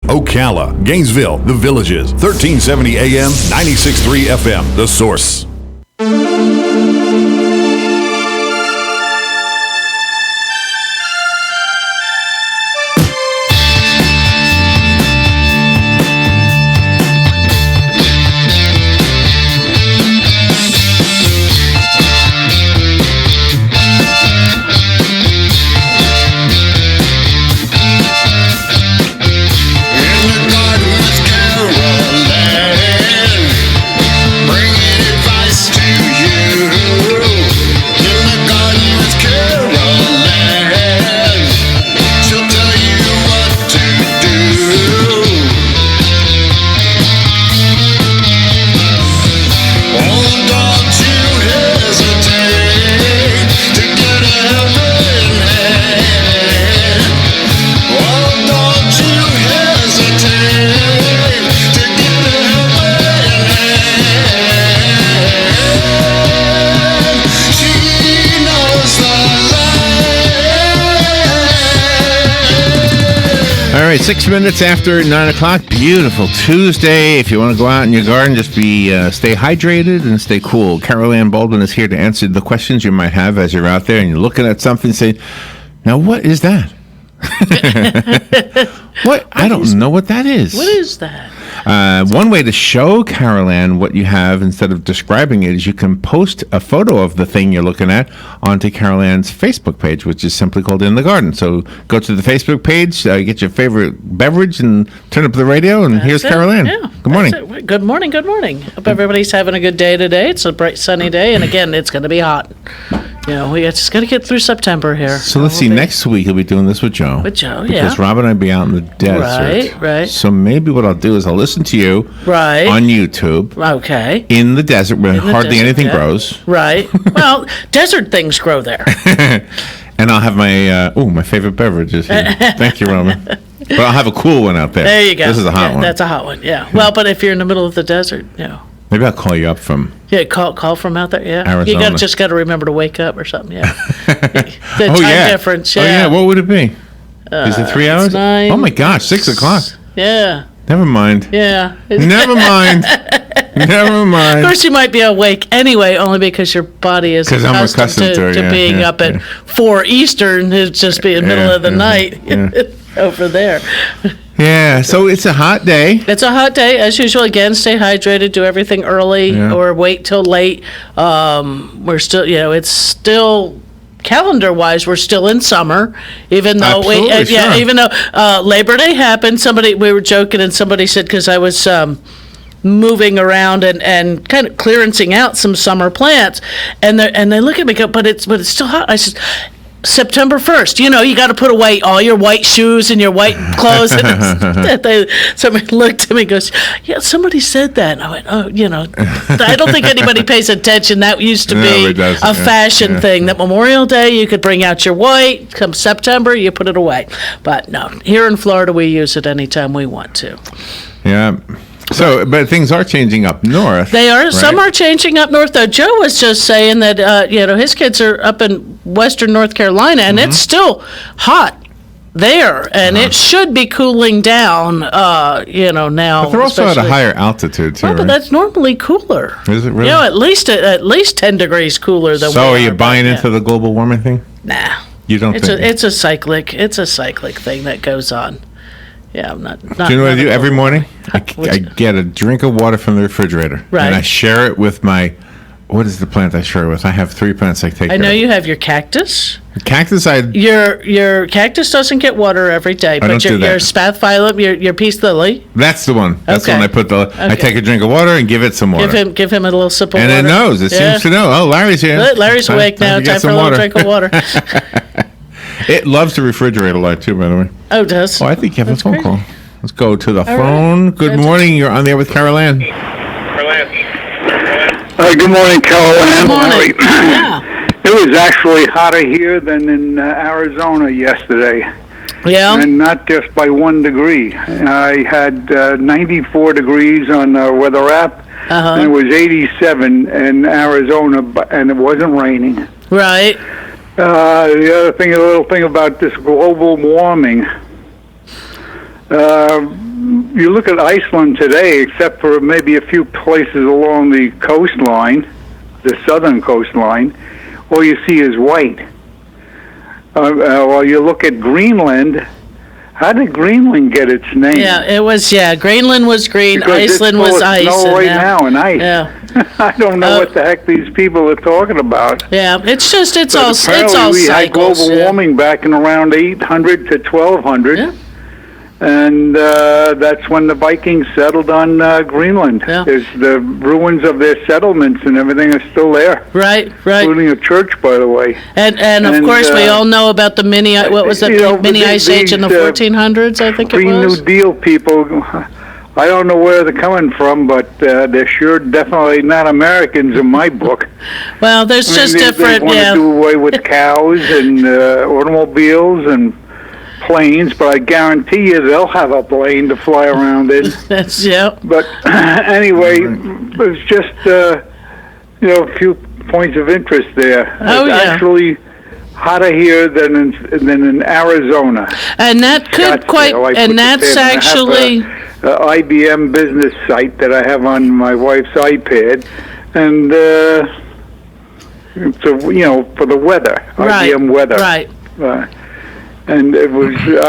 Ocala, Gainesville, The Villages, 1370 AM, 96.3 FM, The Source. All right, 6 minutes after 9 o'clock. Beautiful Tuesday. If you want to go out in your garden, just stay hydrated and stay cool. Carol Ann Baldwin is here to answer the questions you might have as you're out there and you're looking at something saying, now what is that? What? I don't know what that is. What is that? One way to show Carol Ann what you have instead of describing it is you can post a photo of the thing you're looking at onto Carol Ann's Facebook page, which is simply called In the Garden. So go to the Facebook page, get your favorite beverage, and turn up the radio, and here's Carol Ann. Yeah, good morning. Good morning, good morning. Hope everybody's having a good day today. It's a bright, sunny day, and again, it's going to be hot. You know, we just got to get through September here. So let's see, next week we'll be doing this with Joe. Because Rob and I will be out in the desert. Right. So maybe what I'll do is I'll listen to you on YouTube. Okay. In the desert where hardly anything grows. Right. Well, desert things grow there. And I'll have my favorite beverages here. Thank you, Roman. But I'll have a cool one out there. There you go. This is a hot one. That's a hot one, yeah. Well, but if you're in the middle of the desert, maybe I'll call you up from... Yeah, call from out there, yeah. Arizona. You just got to remember to wake up or something, yeah. The time difference, yeah. Oh, yeah, what would it be? Is it 3 hours? It's 9. Oh, my gosh, 6 o'clock. Yeah. Never mind. Yeah. Never mind. Never mind. Of course, you might be awake anyway, only because your body is accustomed to being up at 4 Eastern. It's just being middle of the night over there. Yeah, so it's a hot day. It's a hot day. As usual, again, stay hydrated, do everything early or wait till late. We're still, it's still... Calendar-wise, we're still in summer, even though even though Labor Day happened. We were joking, and somebody said because I was moving around and kind of clearancing out some summer plants, and they look at me, but it's still hot. I said, September 1st, you got to put away all your white shoes and your white clothes. And somebody looked at me and goes, yeah, somebody said that. And I went, I don't think anybody pays attention. That used to be a fashion thing. That Memorial Day, you could bring out your white. Come September, you put it away. But no, here in Florida, we use it anytime we want to. Yeah. So, but things are changing up north. They are. Right? Some are changing up north, though. Joe was just saying that, his kids are up in western North Carolina, and it's still hot there, and it should be cooling down, now. But they're also at a higher altitude, too, Well, but that's normally cooler. Is it really? At least 10 degrees cooler than we are. So are you buying into the global warming thing? Nah. You don't think? It's a cyclic thing that goes on. Yeah, I'm not. Do you know what I do every morning? I get a drink of water from the refrigerator, right? And I share it with what is the plant I share it with? I have 3 plants I take care of. I know you have your cactus. Cactus, your cactus doesn't get water every day, but your spathiphyllum, your peace lily. That's the one. That's the one I put I take a drink of water and give it some water. Give him a little sip of water. And it knows. It seems to know. Oh, Larry's here. Larry's awake now. Time for a little drink of water. It loves to refrigerate a lot, too, by the way. Oh, it does? Oh, I think you have a phone call. Let's go to the phone. Right. Good morning. You're on there with Carol Ann. Good morning, Carol Ann. Good morning. Yeah. It was actually hotter here than in Arizona yesterday. Yeah. And not just by 1 degree. I had 94 degrees on the weather app, and it was 87 in Arizona, and it wasn't raining. Right. The other thing, a little thing about this global warming. you look at Iceland today, except for maybe a few places along the coastline, the southern coastline, all you see is white. While you look at Greenland, how did Greenland get its name? Yeah, it was, Greenland was green, Because Iceland it's full was of ice. snow right now and ice. Yeah. I don't know what the heck these people are talking about. Yeah, it's just, it's But all apparently we had cycles. global warming back in around 800 to 1200. Yeah. And that's when the Vikings settled on Greenland. Yeah. There's the ruins of their settlements and everything are still there, Right. including a church, by the way. And of course, we all know about the what was that, mini ice age in the 1400s, I think it Green was? New Deal people, I don't know where they're coming from, but they're sure definitely not Americans in my book. Well, there's just different, They want to do away with cows and automobiles and planes, but I guarantee you they'll have a plane to fly around in. That's, But anyway, it's just a few points of interest there. Oh, It's yeah. actually hotter here than in Arizona. And that could Scottsdale, that's actually, I have a IBM business site that I have on my wife's iPad, and so for the weather, right, IBM weather. right. And I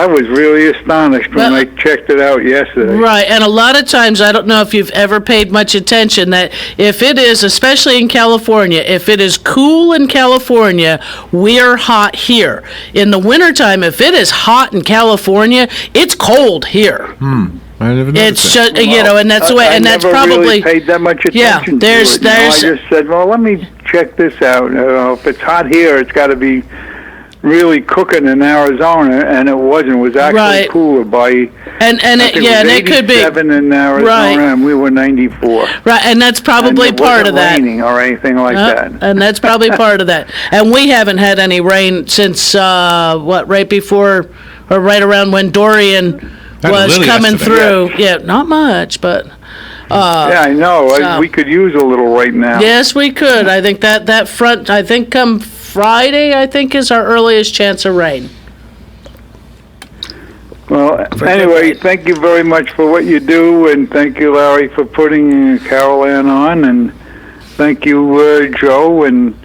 was really astonished when I checked it out yesterday. Right, and a lot of times, I don't know if you've ever paid much attention, that if it is, especially in California, if it is cool in California, we're hot here. In the wintertime, if it is hot in California, it's cold here. I never noticed It's that. just, and that's the way, and that's I never probably, really paid that much attention there's- to it. I just said, well, let me check this out. If it's hot here, it's got to be really cooking in Arizona, and it wasn't. It was actually cooler by. and it could be 87 in Arizona, and we were 94. Right, and that's probably and it part of wasn't that. Raining or anything like that. And that's probably part of that. And we haven't had any rain since right before or right around when Dorian was coming through. Yeah, not much, but. Yeah, I know. We could use a little right now. Yes, we could. I think that front. I think come Friday, I think, is our earliest chance of rain. Well, anyway, thank you very much for what you do, and thank you, Larry, for putting Carol Ann on, and thank you, Joe, and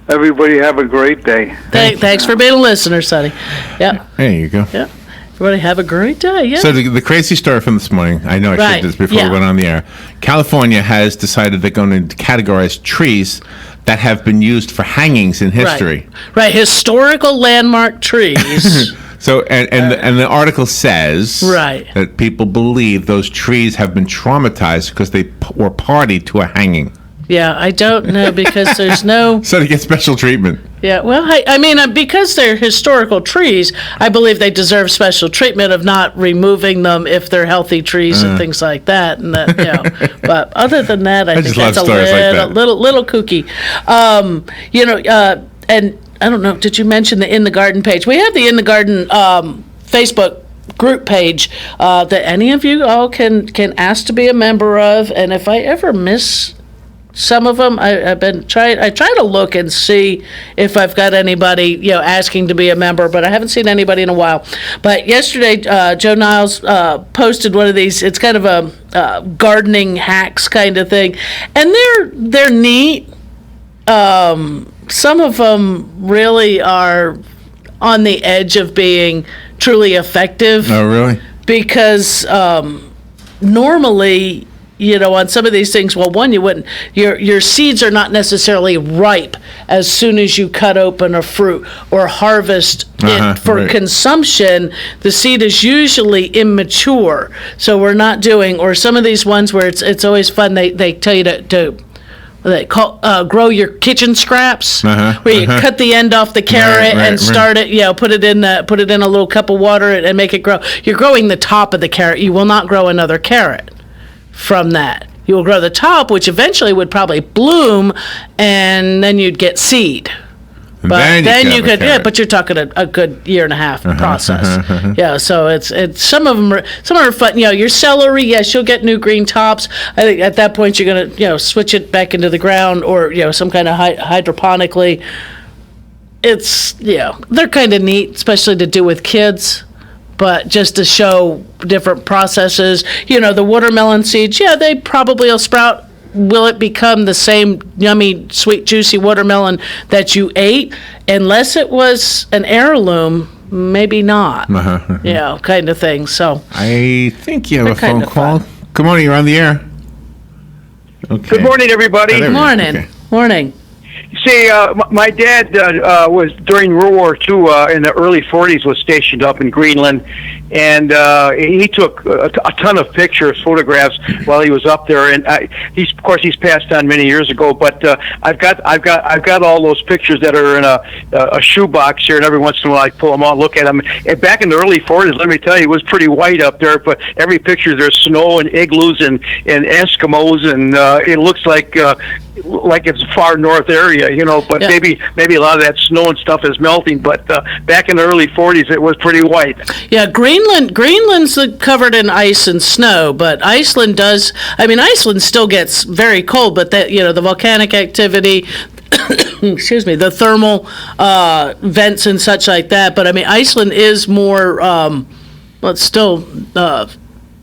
everybody have a great day. Thanks for being a listener, Sonny. Yeah. There you go. Yeah. Everybody have a great day. Yeah. So the crazy story from this morning, I know I shared this before we went on the air. California has decided they're going to categorize trees that have been used for hangings in history. Right. Historical landmark trees. So, and the article says that people believe those trees have been traumatized because they were party to a hanging. Yeah, I don't know, because there's no... So they get special treatment. Yeah, well, I mean, because they're historical trees, I believe they deserve special treatment of not removing them if they're healthy trees and things like that. And that, but other than that, I think that's a little kooky. And I don't know, did you mention the In the Garden page? We have the In the Garden Facebook group page that any of you all can ask to be a member of. And if I ever miss some of them, I try to look and see if I've got anybody, asking to be a member, but I haven't seen anybody in a while. But yesterday, Joe Niles posted one of these. It's kind of a gardening hacks kind of thing, and they're neat. Some of them really are on the edge of being truly effective. Oh, really? Because normally, on some of these things, well, one, you wouldn't, your seeds are not necessarily ripe as soon as you cut open a fruit or harvest it for consumption. The seed is usually immature. So we're not doing, or some of these ones where it's always fun, they tell you to they call grow your kitchen scraps, where you cut the end off the carrot and start it, put it in a little cup of water and make it grow. You're growing the top of the carrot. You will not grow another carrot from that. You will grow the top, which eventually would probably bloom, and then you'd get seed. But then you could, but you're talking a good year and a half process. Yeah, so it's some of them are fun. Your celery, yes, you'll get new green tops. I think at that point you're gonna switch it back into the ground, or some kind of hydroponically. It's they're kind of neat, especially to do with kids. but just to show different processes. The watermelon seeds, they probably will sprout. Will it become the same yummy, sweet, juicy watermelon that you ate? Unless it was an heirloom, maybe not. Kind of thing. So I think you have a phone of call. fun. Good morning. You're on the air. Okay. Good morning, everybody. Oh, there we go. Morning. Okay. Morning. See, my dad was during World War II in the early 40s was stationed up in Greenland, and he took a ton of pictures, photographs while he was up there. And he's passed on many years ago, but I've got all those pictures that are in a shoebox here, and every once in a while I pull them out, look at them. And back in the early 40s, let me tell you, it was pretty white up there. But every picture there's snow and igloos and Eskimos, and it looks like it's a far north area, but maybe a lot of that snow and stuff is melting, but back in the early 40s it was pretty white. Yeah, Greenland's covered in ice and snow, but Iceland still gets very cold, but the volcanic activity, excuse me, the thermal vents and such like that, but Iceland is more, it's still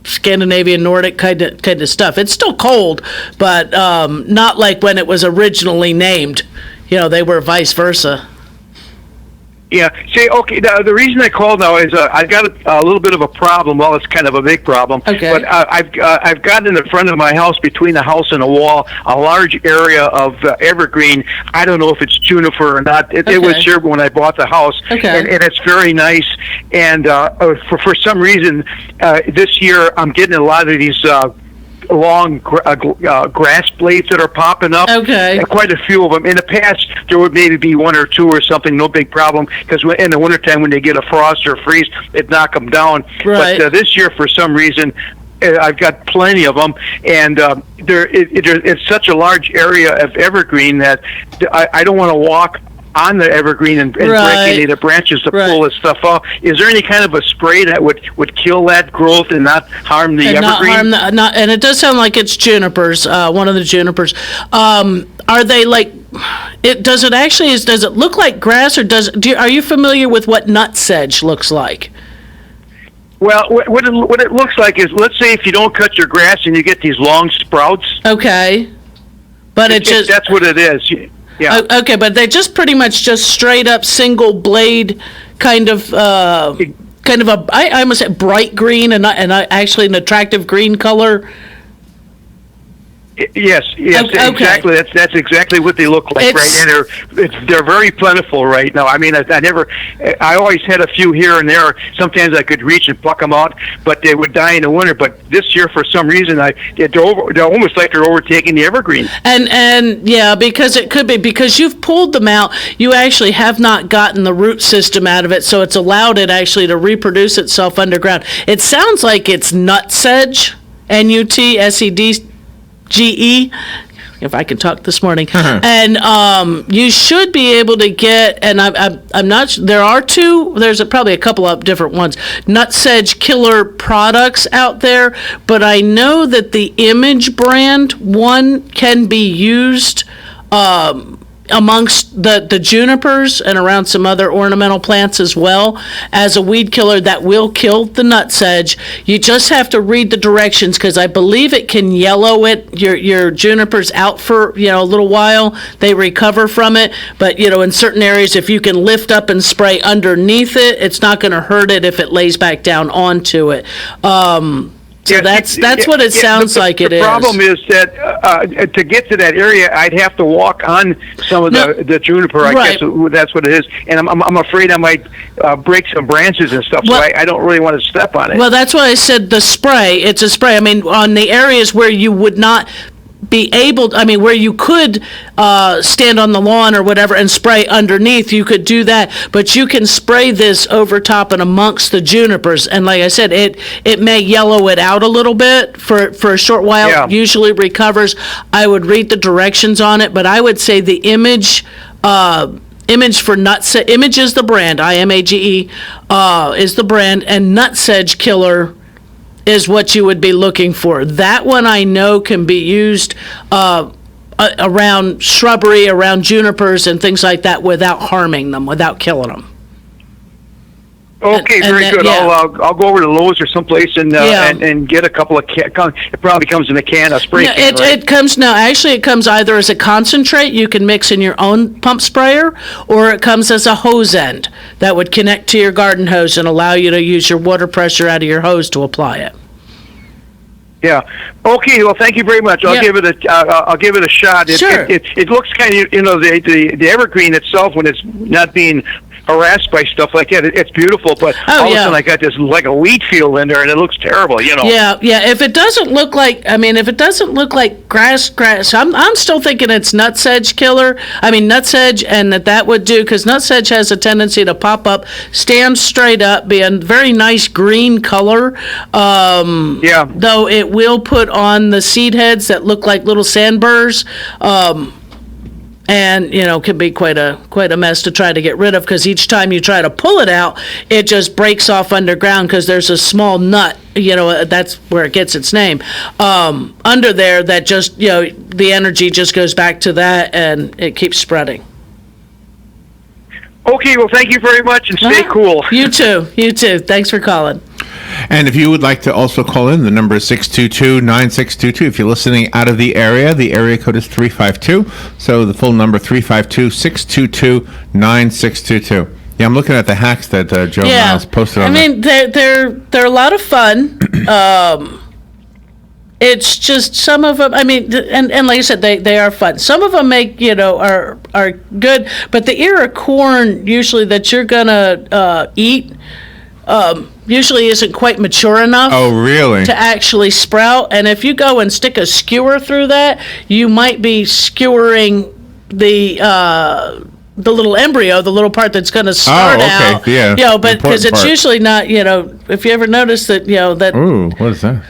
Scandinavian, Nordic kind of stuff. It's still cold, but not like when it was originally named. They were vice versa. Yeah. See, okay. The reason I called now is I've got a little bit of a problem. Well, it's kind of a big problem. Okay. But I've got in the front of my house, between the house and the wall, a large area of evergreen. I don't know if it's juniper or not. It was here when I bought the house. Okay. And it's very nice. And for some reason, this year I'm getting a lot of these long grass blades that are popping up. Okay. And quite a few of them. In the past, there would maybe be one or two or something, no big problem, because in the wintertime when they get a frost or freeze, it'd knock them down. Right. But this year, for some reason, I've got plenty of them, and it's such a large area of evergreen that I don't want to walk on the evergreen and break any of the branches to pull this stuff off. Is there any kind of a spray that would kill that growth and not harm the evergreen? And it does sound like it's junipers, one of the junipers. Are they like? Does it look like grass, or are you familiar with what nut sedge looks like? Well, what it looks like is, let's say if you don't cut your grass and you get these long sprouts. Okay, but that's what it is. Yeah. Okay, but they're just pretty much just straight up single blade kind of I almost said bright green and actually an attractive green color. Yes, Okay. Exactly. That's exactly what they look like, right? And they're very plentiful right now. I always had a few here and there. Sometimes I could reach and pluck them out, but they would die in the winter. But this year, for some reason, they're almost like they're overtaking the evergreen. And yeah, because it could be because you've pulled them out. You actually have not gotten the root system out of it, so it's allowed it actually to reproduce itself underground. It sounds like it's nut sedge, NUTSEDGE, if I can talk this morning. And you should be able to get, and I'm not, there are there's probably a couple of different ones, nut sedge killer products out there, but I know that the Image brand one can be used amongst the junipers and around some other ornamental plants as well as a weed killer that will kill the nut sedge. You just have to read the directions, because I believe it can yellow your junipers out for a little while. They recover from it, but in certain areas, if you can lift up and spray underneath it, it's not going to hurt it if it lays back down onto it. So that's what it sounds like it is. The problem is that to get to that area, I'd have to walk on some of the juniper. I guess that's what it is, and I'm afraid I might break some branches and stuff. So I don't really want to step on it. Well, that's why I said the spray. It's a spray. On the areas where you would not be able, where you could stand on the lawn or whatever and spray underneath, you could do that, but you can spray this over top and amongst the junipers, and like I said, it may yellow it out a little bit for a short while, usually recovers. I would read the directions on it, but I would say the Image for Image is the brand, IMAGE is the brand, and nut sedge killer is what you would be looking for. That one I know can be used around shrubbery, around junipers and things like that without harming them, without killing them. Okay, And very then, good. yeah. I'll go over to Lowe's or someplace and Yeah. and get a couple of it probably comes in a can, a spray No, can, right? it comes now. Actually, it comes either as a concentrate you can mix in your own pump sprayer, or it comes as a hose end that would connect to your garden hose and allow you to use your water pressure out of your hose to apply it. Yeah. Okay. Well, thank you very much. I'll Yeah. give it a shot. Sure. It looks kind of, the evergreen itself, when it's not being harassed by stuff like that, it's beautiful. But all of a yeah. sudden, I got this like a wheat field in there, and it looks terrible. Yeah. If it doesn't look like, grass, I'm still thinking it's nutsedge killer. Nutsedge, and that would do, because nutsedge has a tendency to pop up, stand straight up, be a very nice green color. Yeah. Though it will put on the seed heads that look like little sandburrs. And can be quite a mess to try to get rid of, because each time you try to pull it out, it just breaks off underground, because there's a small nut, that's where it gets its name, under there, that just, the energy just goes back to that, and it keeps spreading. Okay. Well, thank you very much, and stay cool. You too. Thanks for calling. And if you would like to also call in, the number is 622-9622. If you're listening out of the area code is 352. So the full number, 352-622-9622. Yeah, I'm looking at the hacks that Joe Miles posted on they're a lot of fun. It's just some of them, and like I said, they are fun. Some of them are good, but the ear of corn usually that you're gonna eat usually isn't quite mature enough. Oh, really? To actually sprout. And if you go and stick a skewer through that, you might be skewering the little embryo, the little part that's going to start out. Yeah. But because it's usually not, if you ever notice that, that. Ooh, what is that?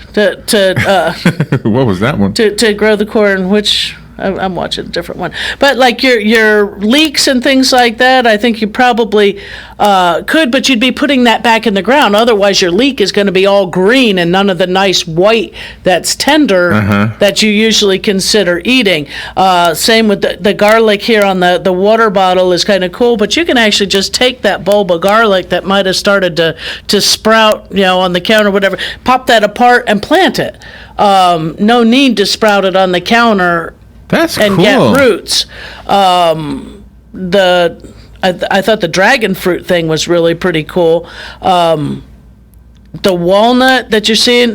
What was that one? To grow the corn, which I'm watching a different one. But like your leeks and things like that, I think you probably could, but you'd be putting that back in the ground. Otherwise, your leek is going to be all green and none of the nice white that's tender that you usually consider eating. Same with the garlic here on the water bottle is kind of cool, but you can actually just take that bulb of garlic that might have started to sprout, on the counter or whatever, pop that apart and plant it. No need to sprout it on the counter. That's and cool. Get roots. I thought the dragon fruit thing was really pretty cool. The walnut that you're seeing,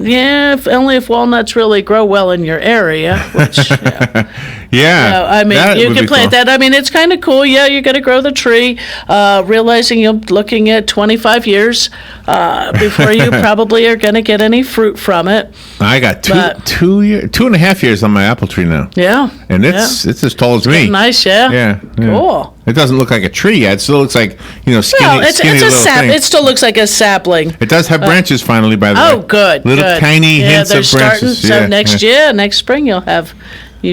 only if walnuts really grow well in your area, which, you can plant that. It's kind of cool. Yeah, you're going to grow the tree, realizing you're looking at 25 years before you probably are going to get any fruit from it. I got 2.5 years on my apple tree now. Yeah. And it's as tall as me. Nice, yeah. Yeah. Cool. It doesn't look like a tree yet. It still looks like, skinny, it's skinny a little thing. It still looks like a sapling. It does have branches finally, by the way. Oh, good. Little tiny hints of branches. So next spring you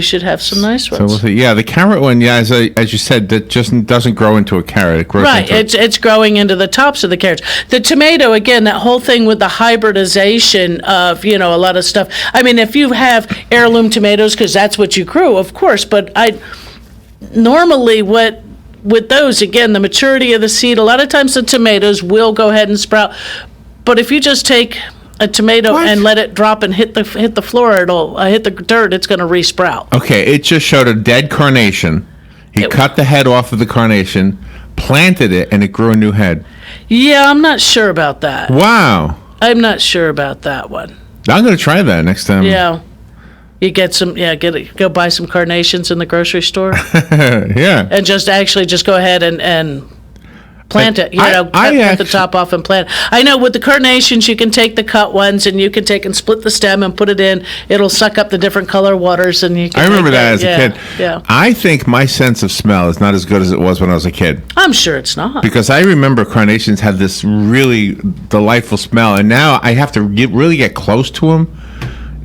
should have some nice ones. So we'll see. Yeah, the carrot one, as you said, that just doesn't grow into a carrot. It grows it's growing into the tops of the carrots. The tomato, again, that whole thing with the hybridization of, a lot of stuff. If you have heirloom tomatoes, because that's what you grew, of course, but normally with those, again, the maturity of the seed, a lot of times the tomatoes will go ahead and sprout. But if you just take a tomato and let it drop and hit the floor, it'll hit the dirt, it's going to resprout. Okay, it just showed a dead carnation. He cut the head off of the carnation, planted it, and it grew a new head. Yeah, I'm not sure about that. Wow. I'm not sure about that one. I'm going to try that next time. Yeah. You get some, go buy some carnations in the grocery store. Yeah. And just go ahead and plant it. Cut the top off and plant it. I know with the carnations, you can take the cut ones and you can take and split the stem and put it in. It'll suck up the different color waters, and you can. I remember that as a kid. Yeah. I think my sense of smell is not as good as it was when I was a kid. I'm sure it's not. Because I remember carnations had this really delightful smell, and now I have to really get close to them.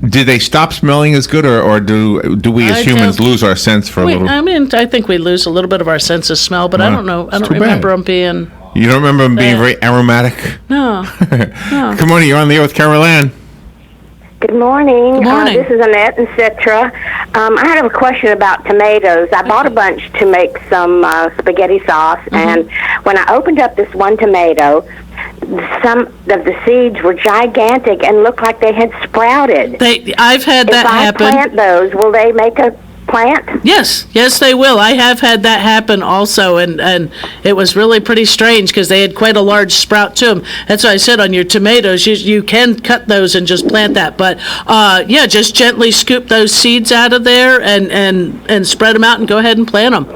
Did they stop smelling as good, or do we as humans lose our sense for a little? I think we lose a little bit of our sense of smell, but I don't know. I don't remember them being. You don't remember them being very aromatic? No. Good morning. You're on the air with Carol Ann. Good morning. Good morning. This is Annette in Citra. I had a question about tomatoes. I bought a bunch to make some spaghetti sauce, and when I opened up this one tomato, some of the seeds were gigantic and looked like they had sprouted. I've had that happen. If I plant those, will they make a plant? Yes, they will. I have had that happen also, and it was really pretty strange because they had quite a large sprout to them. That's why I said on your tomatoes, you can cut those and just plant that. But just gently scoop those seeds out of there and spread them out and go ahead and plant them.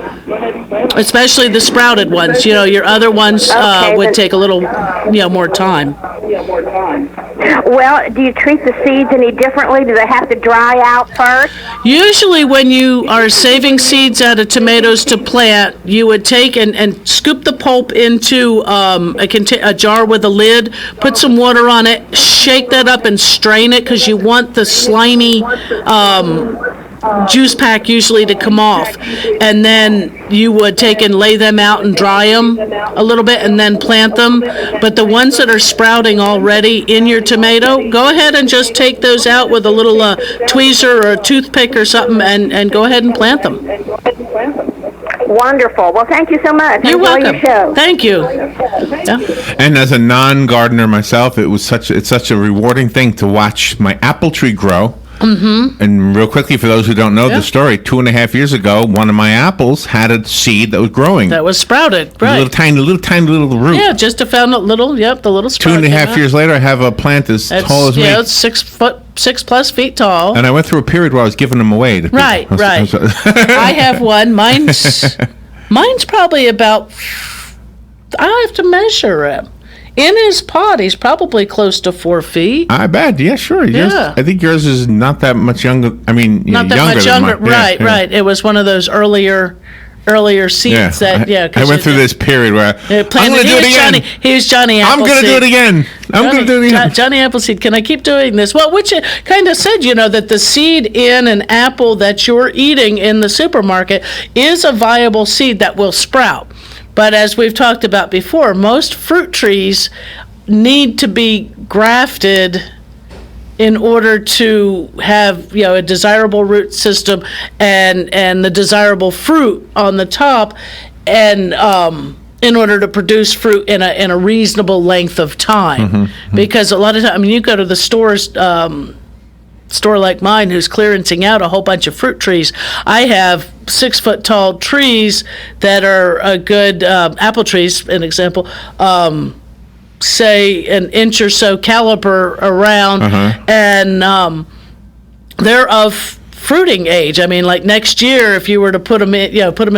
Especially the sprouted ones. Your other ones would take a little more time. Well, do you treat the seeds any differently? Do they have to dry out first? Usually when you are saving seeds out of tomatoes to plant, you would take and scoop the pulp into a jar with a lid, put some water on it, shake that up and strain it because you want the slimy juice pack usually to come off. And then you would take and lay them out and dry them a little bit and then plant them. But the ones that are sprouting already in your tomato, go ahead and just take those out with a little tweezer or a toothpick or something and go ahead and plant them. Wonderful. Well, thank you so much. You're Enjoy welcome. Your show. Thank you. Yeah. And as a non-gardener myself, it's such a rewarding thing to watch my apple tree grow. Mm-hmm. And real quickly, for those who don't know the story, 2.5 years ago, one of my apples had a seed that was growing. That was sprouted, right? A little tiny root. Yeah, just found the little sprout. 2.5 years later, I have a plant as tall as me. Yeah, it's 6+ feet tall. And I went through a period where I was giving them away to people. Right. I have one. Mine's probably about, I have to measure him. In his pot, he's probably close to 4 feet. I bet. Yeah, sure. Yeah. I think yours is not that much younger. I mean, not that younger much than younger. mine. Right. It was one of those earlier seeds I went through this period where I'm going to do it again. He was Johnny Appleseed. I'm going to do it again. I'm going to do it again. Johnny Appleseed, can I keep doing this? Well, which kind of said, that the seed in an apple that you're eating in the supermarket is a viable seed that will sprout. But as we've talked about before, most fruit trees need to be grafted in order to have a desirable root system and the desirable fruit on the top, and in order to produce fruit in a reasonable length of time. Mm-hmm. Because a lot of times, you go to the stores. Store like mine who's clearancing out a whole bunch of fruit trees. I have 6-foot tall trees that are a good apple trees, an example, say an inch or so caliber around, and they're of fruiting age. I mean, like next year, if you were to put them in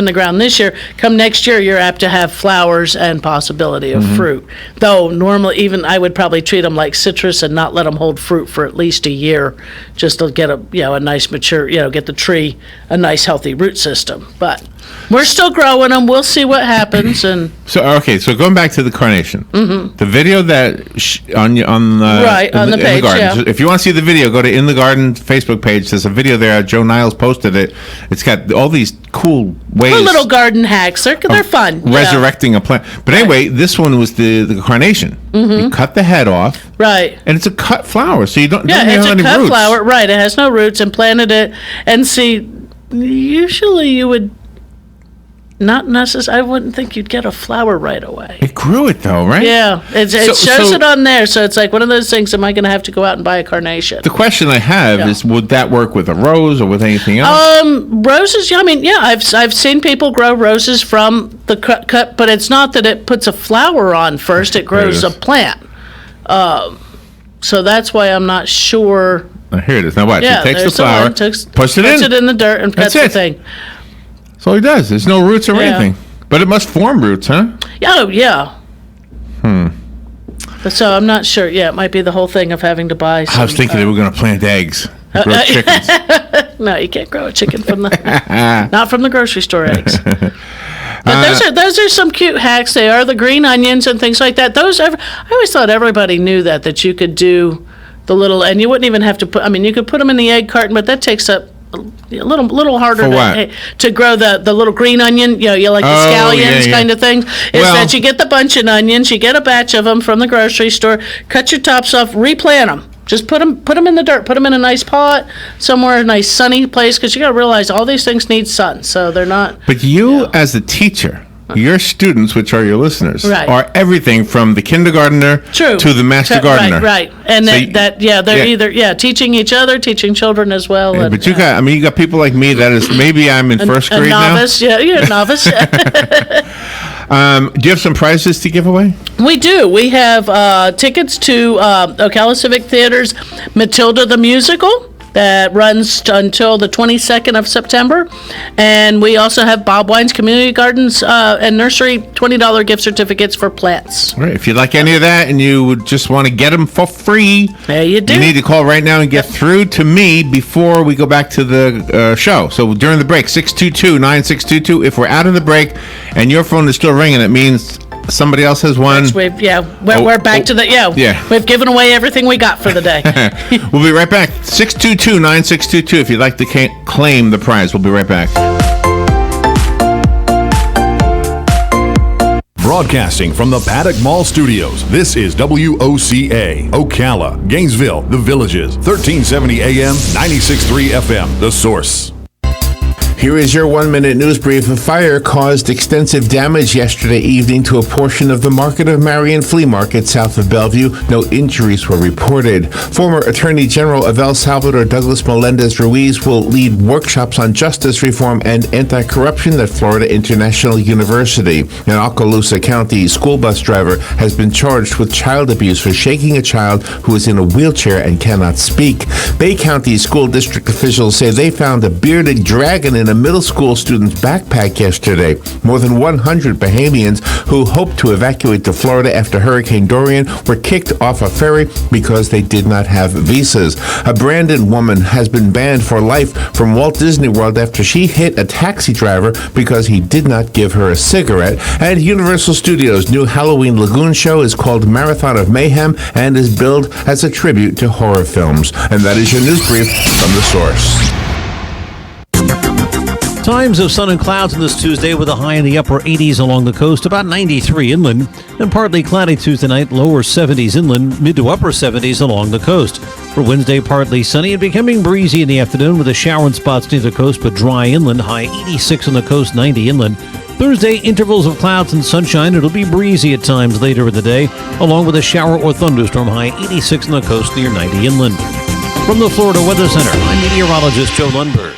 the ground this year, come next year, you're apt to have flowers and possibility of fruit. Though normally, even I would probably treat them like citrus and not let them hold fruit for at least a year, just to get a nice mature, get the tree a nice healthy root system. But we're still growing them. We'll see what happens. And so going back to the carnation, the video that on the page, garden. If you want to see the video, go to In the Garden Facebook page. There's a video there. Joe Niles posted it. It's got all these cool ways. The little garden hacks. They're fun. Resurrecting a plant. But anyway, this one was the carnation. Mm-hmm. You cut the head off. Right. And it's a cut flower, so you don't it's have a any cut roots. Flower. Right. It has no roots, and planted it. And see, usually you would not necessarily. I wouldn't think you'd get a flower right away. It grew it though, right? Yeah, it shows it on there, so it's like one of those things. Am I going to have to go out and buy a carnation? The question I have is, would that work with a rose or with anything else? Roses. I mean, I've seen people grow roses from the cut, but it's not that it puts a flower on first. It grows a plant. So that's why I'm not sure. Here it is. Now watch. It takes the flower, puts it in the dirt, and cuts the thing. That's all he does. There's no roots or anything. But it must form roots, huh? Oh, yeah. So I'm not sure. Yeah, it might be the whole thing of having to buy some, I was thinking they were going to plant eggs. Grow chickens. No, you can't grow a chicken from not from the grocery store eggs. But those are some cute hacks. They are the green onions and things like that. I always thought everybody knew that you could do the little, and you wouldn't even have to put, you could put them in the egg carton, but that takes up a little harder to grow the little green onion, you like the scallions kind of thing, that you get the bunch of onions, you get a batch of them from the grocery store, cut your tops off, replant them. Just put them in the dirt, put them in a nice pot, somewhere, a nice sunny place, because you got to realize all these things need sun, so they're not. But you, as a teacher, your students, which are your listeners, Right. are everything from the kindergartner True. to the master gardener. Right. And So they're either teaching each other, teaching children as well. Yeah, and, but you got people like me that is, maybe I'm in first grade a novice. now. Yeah, you're a novice. Do you have some prizes to give away? We do. We have tickets to Ocala Civic Theater's Matilda the Musical that runs until the 22nd of September. And we also have Baldwin's Community Gardens and Nursery $20 gift certificates for plants. All right. If you'd like any of that and you would just want to get them for free, There you do. you need to call right now and get through to me before we go back to the show. So during the break, 622-9622. If we're out of the break and your phone is still ringing, it means somebody else has won. We're back to the, Yeah. We've given away everything we got for the day. We'll be right back. 622-9622 if you'd like to claim the prize. We'll be right back. Broadcasting from the Paddock Mall Studios, this is WOCA, Ocala, Gainesville, The Villages, 1370 AM, 96.3 FM, The Source. Here is your 1-minute news brief. A fire caused extensive damage yesterday evening to a portion of the Market of Marion Flea Market south of Bellevue. No injuries were reported. Former Attorney General of El Salvador Douglas Melendez Ruiz will lead workshops on justice reform and anti-corruption at Florida International University. An Okaloosa County school bus driver has been charged with child abuse for shaking a child who is in a wheelchair and cannot speak. Bay County school district officials say they found a bearded dragon in a middle school student's backpack yesterday. More than 100 Bahamians who hoped to evacuate to Florida after Hurricane Dorian were kicked off a ferry because they did not have visas. A Brandon woman has been banned for life from Walt Disney World after she hit a taxi driver because he did not give her a cigarette. And Universal Studios' new Halloween Lagoon show is called Marathon of Mayhem and is billed as a tribute to horror films. And that is your news brief from The Source. Times of sun and clouds on this Tuesday with a high in the upper 80s along the coast, about 93 inland, and partly cloudy Tuesday night, lower 70s inland, mid to upper 70s along the coast. For Wednesday, partly sunny and becoming breezy in the afternoon with a shower in spots near the coast, but dry inland, high 86 on the coast, 90 inland. Thursday, intervals of clouds and sunshine. It'll be breezy at times later in the day, along with a shower or thunderstorm, high 86 on the coast near 90 inland. From the Florida Weather Center, I'm meteorologist Joe Lundberg.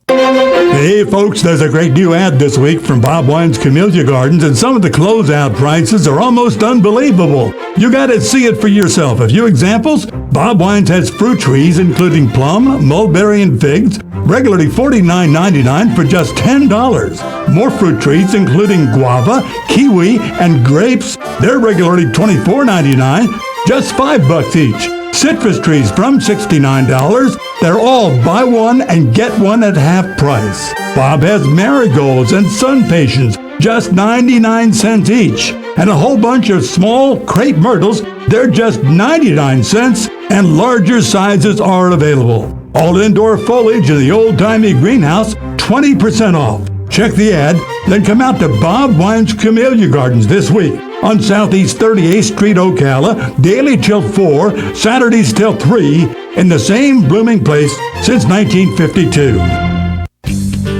Hey folks, there's a great new ad this week from Bob Wine's Camellia Gardens, and some of the closeout prices are almost unbelievable. You gotta see it for yourself. A few examples: Bob Wine's has fruit trees including plum, mulberry, and figs, regularly $49.99 for just $10. More fruit trees including guava, kiwi, and grapes, they're regularly $24.99, just $5 each. Citrus trees from $69. They're all buy one and get one at half price. Bob has marigolds and sun patience, just 99 cents each. And a whole bunch of small crepe myrtles, they're just 99 cents, and larger sizes are available. All indoor foliage in the old-timey greenhouse, 20% off. Check the ad, then come out to Bob Wine's Camellia Gardens this week on Southeast 38th Street, Ocala, daily till 4, Saturdays till 3, in the same blooming place since 1952.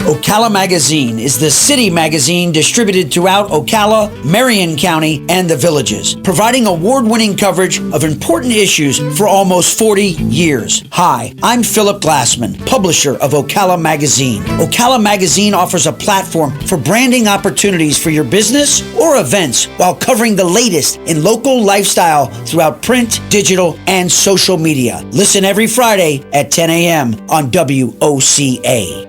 Ocala Magazine is the city magazine distributed throughout Ocala, Marion County, and the Villages, providing award-winning coverage of important issues for almost 40 years. Hi, I'm Philip Glassman, publisher of Ocala Magazine. Ocala Magazine offers a platform for branding opportunities for your business or events while covering the latest in local lifestyle throughout print, digital, and social media. Listen every Friday at 10 a.m. on WOCA.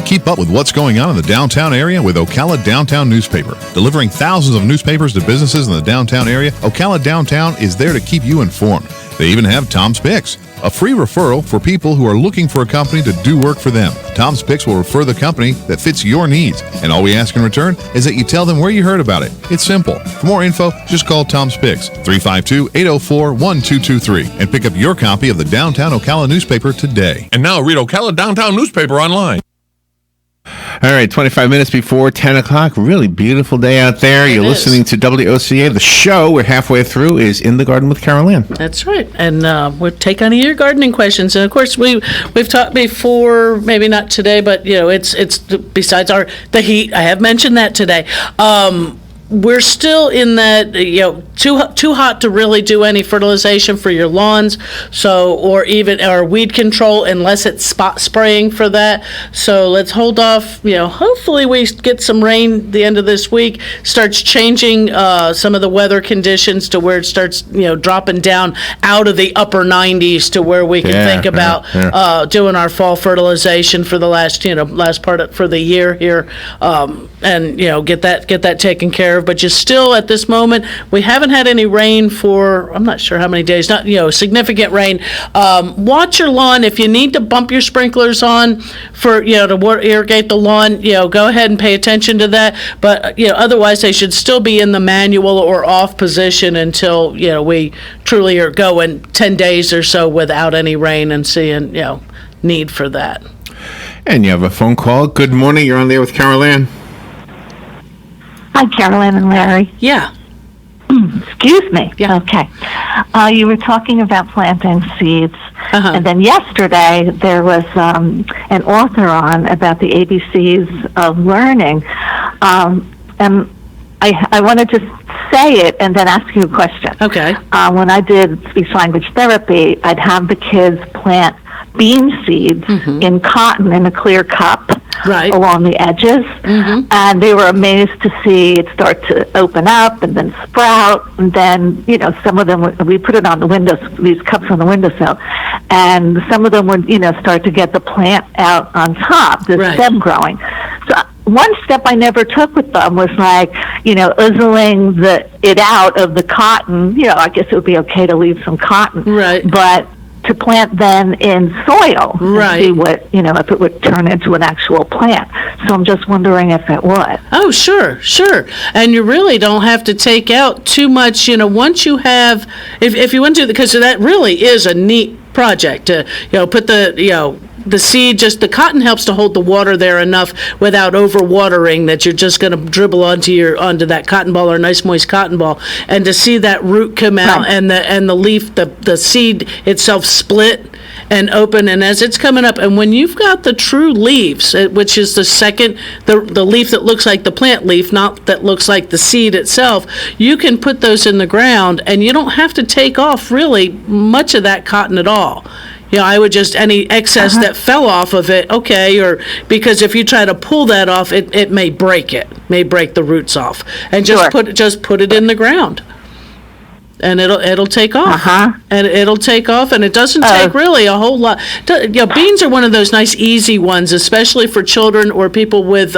Keep up with what's going on in the downtown area with Ocala Downtown Newspaper. Delivering thousands of newspapers to businesses in the downtown area, Ocala Downtown is there to keep you informed. They even have Tom's Picks, a free referral for people who are looking for a company to do work for them. Tom's Picks will refer the company that fits your needs, and all we ask in return is that you tell them where you heard about it. It's simple. For more info, just call Tom's Picks, 352-804-1223, and pick up your copy of the Downtown Ocala newspaper today. And now read Ocala Downtown Newspaper online. All right, 25 minutes before 10 o'clock. Really beautiful day out there. You're listening to WOCA. The show, we're halfway through, is In the Garden with Carol Ann. That's right. And we'll take on your gardening questions. And, of course, we've talked before, maybe not today, but, it's besides the heat. I have mentioned that today. We're still in that, too hot to really do any fertilization for your lawns, or weed control unless it's spot spraying for that. So let's hold off. Hopefully we get some rain the end of this week. Starts changing some of the weather conditions to where it starts, dropping down out of the upper 90s to where we can think about doing our fall fertilization for the last part for the year here, and get that taken care of. But just still at this moment, we haven't had any rain for, I'm not sure how many days, not, significant rain. Watch your lawn. If you need to bump your sprinklers on for, to irrigate the lawn, go ahead and pay attention to that. But, otherwise they should still be in the manual or off position until, we truly are going 10 days or so without any rain and seeing, need for that. And you have a phone call. Good morning. You're on there with Carol Ann. Hi, Carolyn and Larry. Yeah. Excuse me. Yeah. Okay. You were talking about planting seeds, and then yesterday there was an author on about the ABCs of learning, and I wanted to say it and then ask you a question. Okay. When I did speech language therapy, I'd have the kids plant bean seeds in cotton in a clear cup along the edges, and they were amazed to see it start to open up and then sprout, and then some of them we put it on the windows, these cups on the windowsill, and some of them would start to get the plant out on top, the stem growing. So one step I never took with them was oozling it out of the cotton. I guess it would be okay to leave some cotton, but to plant then in soil and see what, if it would turn into an actual plant. So I'm just wondering if it would. Oh, sure. And you really don't have to take out too much, once you have, if you want to, because that really is a neat project to, put the seed, just the cotton helps to hold the water there enough without overwatering that you're just going to dribble onto that cotton ball or a nice moist cotton ball, and to see that root come out and the leaf, the seed itself split and open, and as it's coming up, and when you've got the true leaves, which is the leaf that looks like the plant leaf, not that looks like the seed itself, you can put those in the ground and you don't have to take off really much of that cotton at all. I would just, any excess that fell off of it, or because if you try to pull that off, it may break the roots off, and just put it in the ground, and it'll take off, and it'll take off, and it doesn't take really a whole lot. Beans are one of those nice easy ones, especially for children or people with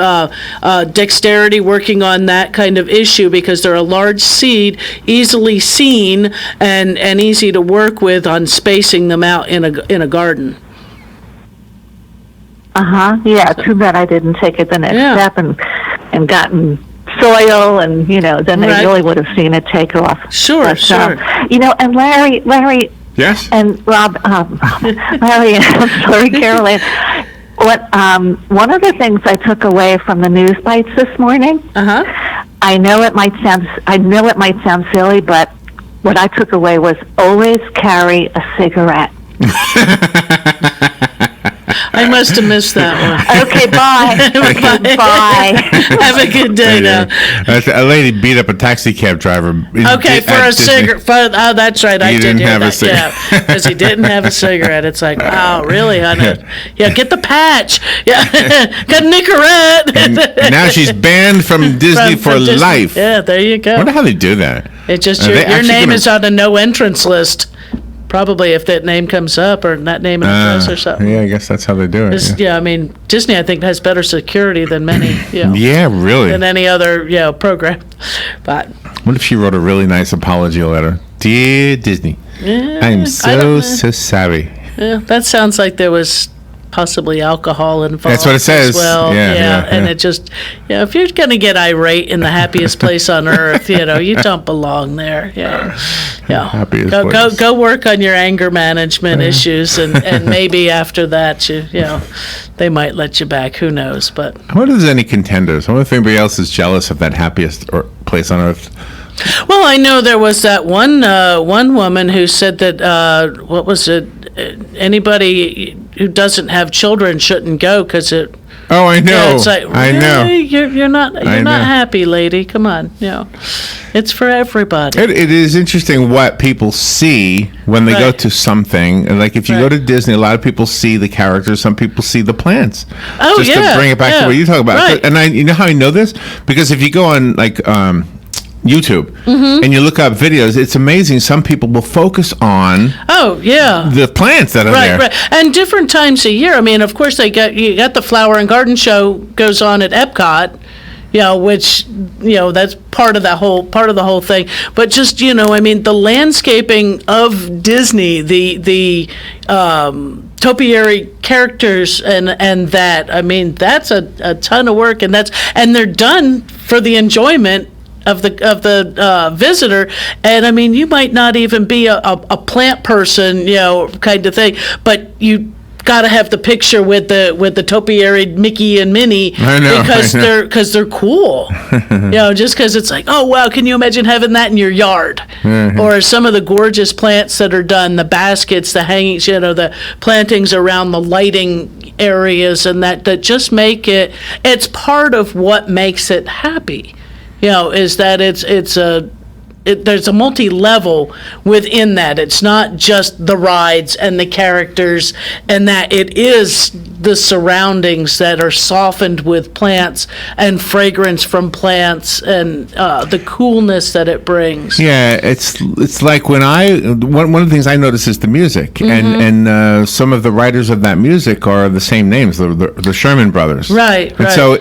dexterity working on that kind of issue, because they're a large seed, easily seen, and easy to work with on spacing them out in a garden. Yeah, too bad I didn't take it the next step and gotten soil, and then they really would have seen it take off. Sure. And Larry. Yes. And Rob, Larry. I'm sorry, Carolyn. One of the things I took away from the news bites this morning. I know it might sound silly, but what I took away was always carry a cigarette. I must have missed that one. Okay, bye. Bye. Have a good day now. A lady beat up a taxi cab driver. Okay, for a cigarette. Oh, that's right. I did hear that. Yeah, because he didn't have a cigarette. It's like, wow, really, honey? Yeah, get the patch. Yeah, got Nicorette. And now she's banned from Disney for life. Yeah, there you go. I wonder how they do that. It's just your name is on a no entrance list. Probably if that name comes up, or that name and address or something. Yeah, I guess that's how they do it. Yeah, I mean, Disney, I think, has better security than many, yeah, really. Than any other, program. But what if she wrote a really nice apology letter? Dear Disney, I am so sorry. Yeah, that sounds like there was possibly alcohol involved. That's what it says. As well, yeah. And it just, if you're going to get irate in the happiest place on earth, you don't belong there. Go work on your anger management issues, and maybe after that, they might let you back. Who knows? But I wonder if there's any contenders. I wonder if anybody else is jealous of that happiest place on earth. Well, I know there was that one woman who said that what was it? Anybody who doesn't have children shouldn't go because it. Oh, I know. Yeah, it's like, I know. You're not happy, lady. Come on, it's for everybody. It is interesting what people see when they go to something. And like if you go to Disney, a lot of people see the characters. Some people see the plants. Oh, just to bring it back to what you talk about. Right. And you know how I know this? Because if you go on like YouTube and you look up videos, it's amazing. Some people will focus on the plants that are there. Right. And different times a year. I mean, of course, you got the Flower and Garden Show goes on at Epcot, which that's part of the whole thing. But just the landscaping of Disney, the topiary characters and that, that's a ton of work, and they're done for the enjoyment of the visitor. And you might not even be a plant person, kind of thing, but you got to have the picture with the topiary Mickey and Minnie. I know, because they're cool. Just because it's like, oh wow, can you imagine having that in your yard? Or some of the gorgeous plants that are done, the baskets, the hangings, the plantings around the lighting areas, and that just make it's part of what makes it happy. Is that there's a multi-level within that. It's not just the rides and the characters, and that it is the surroundings that are softened with plants and fragrance from plants and the coolness that it brings. Yeah, it's like when one of the things I notice is the music, and some of the writers of that music are the same names, the Sherman Brothers. Right. And so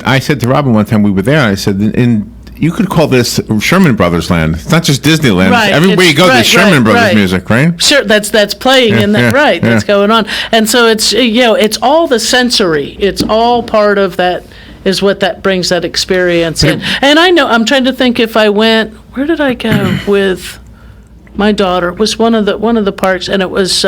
I said to Robin one time we were there, I said you could call this Sherman Brothers land. It's not just Disneyland. Right. Everywhere you go, there's Sherman Brothers music, right? Sure, that's playing in that, right? That's going on, and so it's it's all the sensory. It's all part of that. Is what that brings that experience in. And I know I'm trying to think if I went. Where did I go with my daughter? It was one of the parks, and it was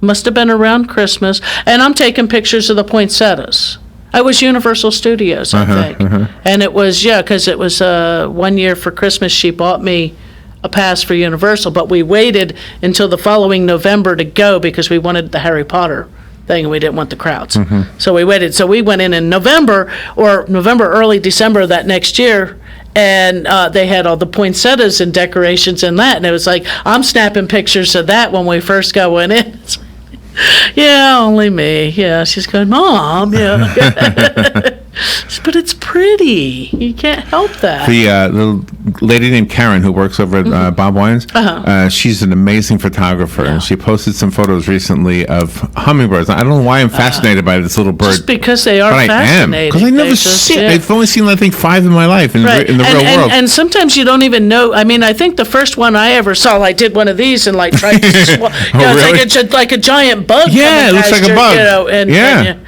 must have been around Christmas. And I'm taking pictures of the poinsettias. I was Universal Studios, I think. And it was, because it was 1 year for Christmas, she bought me a pass for Universal, but we waited until the following November to go because we wanted the Harry Potter thing and we didn't want the crowds. So we waited. So we went in November, early December that next year, and they had all the poinsettias and decorations and that, and it was like, I'm snapping pictures of that when we first went in. Yeah, only me. Yeah, she's going, Mom. Yeah, but it's pretty. You can't help that. The little lady named Karen who works over at Bob Wine's, she's an amazing photographer, and she posted some photos recently of hummingbirds. I don't know why I'm fascinated by this little bird. Just because they are fascinating. Because I never seen it. I've only seen, I think, 5 in my life in the real world. And sometimes you don't even know. I think the first one I ever saw, I did one of these and tried to really? It's like a giant bug. Yeah, it looks like a bug. And